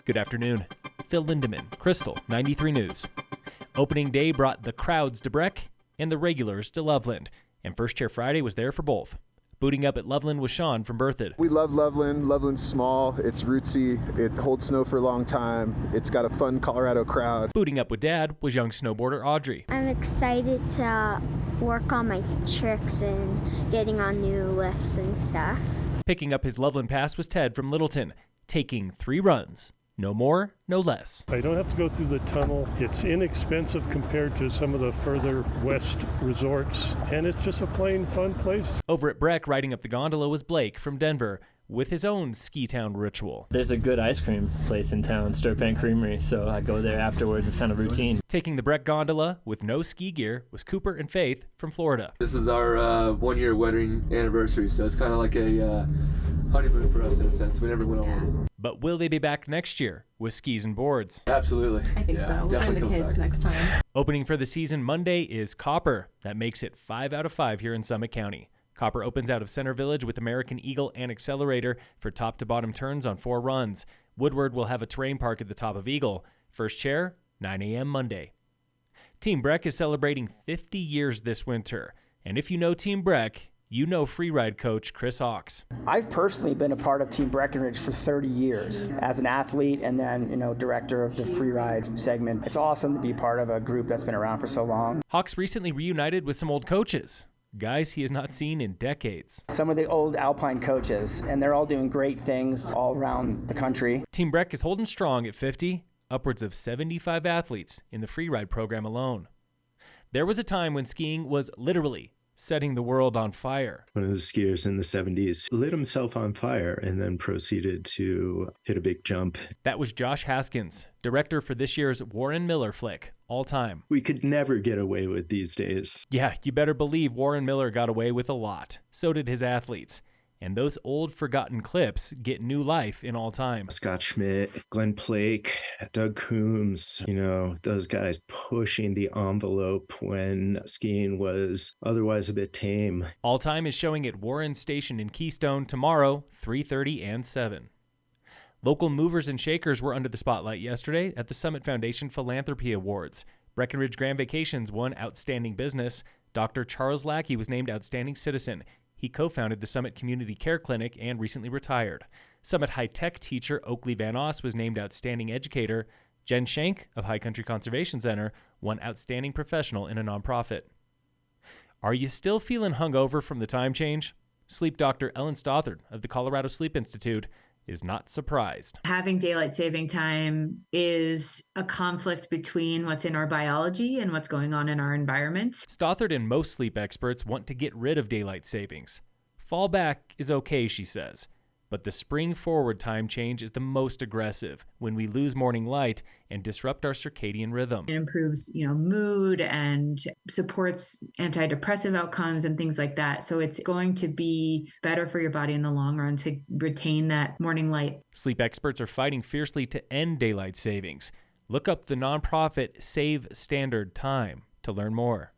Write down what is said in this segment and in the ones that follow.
Good afternoon. Phil Lindemann, Krystal, 93 News. Opening day brought the crowds to Breck and the regulars to Loveland, and First Chair Friday was there for both. Booting up at Loveland was Sean from Berthoud. We love Loveland. Loveland's small, it's rootsy, it holds snow for a long time, it's got a fun Colorado crowd. Booting up with Dad was young snowboarder Audrey. I'm excited to work on my tricks and getting on new lifts and stuff. Picking up his Loveland pass was Ted from Littleton, taking 3 runs. No more, no less. I don't have to go through the tunnel. It's inexpensive compared to some of the further west resorts, and it's just a plain fun place. Over at Breck, riding up the gondola was Blake from Denver with his own ski town ritual. There's a good ice cream place in town, Stirpan Creamery, so I go there afterwards. It's kind of routine. Taking the Breck gondola with no ski gear was Cooper and Faith from Florida. This is our 1-year wedding anniversary, so it's kind of like a honeymoon for us in a sense. We never went on one. But will they be back next year with skis and boards? Absolutely. I think so. We'll bring the kids next time. Opening for the season Monday is Copper. That makes it 5 out of 5 here in Summit County. Copper opens out of Center Village with American Eagle and Accelerator for top to bottom turns on 4 runs. Woodward will have a terrain park at the top of Eagle. First chair, 9 a.m. Monday. Team Breck is celebrating 50 years this winter. And if you know Team Breck, you know freeride coach Chris Hawks. I've personally been a part of Team Breckenridge for 30 years as an athlete and then, director of the freeride segment. It's awesome to be part of a group that's been around for so long. Hawks recently reunited with some old coaches, guys he has not seen in decades. Some of the old Alpine coaches, and they're all doing great things all around the country. Team Breck is holding strong at 50, upwards of 75 athletes in the freeride program alone. There was a time when skiing was literally setting the world on fire. One of the skiers in the 70s lit himself on fire and then proceeded to hit a big jump. That was Josh Haskins, director for this year's Warren Miller flick, All Time. We could never get away with these days. Yeah, you better believe Warren Miller got away with a lot. So did his athletes. And those old forgotten clips get new life in All Time. Scott Schmidt, Glenn Plake, Doug Coombs, those guys pushing the envelope when skiing was otherwise a bit tame. All Time is showing at Warren Station in Keystone tomorrow, 3:30 and 7. Local movers and shakers were under the spotlight yesterday at the Summit Foundation Philanthropy Awards. Breckenridge Grand Vacations won Outstanding Business. Dr. Charles Lackey was named Outstanding Citizen. He co-founded the Summit Community Care Clinic and recently retired. Summit High-Tech teacher Oakley Van Oss was named Outstanding Educator. Jen Schenk of High Country Conservation Center won Outstanding Professional in a nonprofit. Are you still feeling hungover from the time change? Sleep doctor Ellen Stothard of the Colorado Sleep Institute is not surprised. Having daylight saving time is a conflict between what's in our biology and what's going on in our environment. Stothard and most sleep experts want to get rid of daylight savings. Fall back is okay, she says, but the spring forward time change is the most aggressive when we lose morning light and disrupt our circadian rhythm. It improves, mood and supports antidepressive outcomes and things like that. So it's going to be better for your body in the long run to retain that morning light. Sleep experts are fighting fiercely to end daylight savings. Look up the nonprofit Save Standard Time to learn more.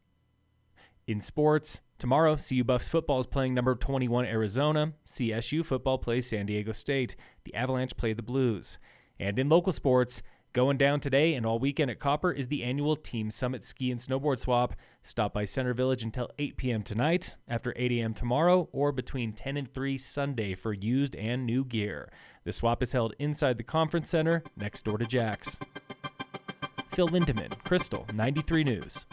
In sports, tomorrow, CU Buffs football is playing number 21 Arizona. CSU football plays San Diego State. The Avalanche play the Blues. And in local sports, going down today and all weekend at Copper is the annual Team Summit Ski and Snowboard Swap. Stop by Center Village until 8 p.m. tonight, after 8 a.m. tomorrow, or between 10 and 3 Sunday for used and new gear. The swap is held inside the conference center next door to Jack's. Phil Lindemann, Krystal, 93 News.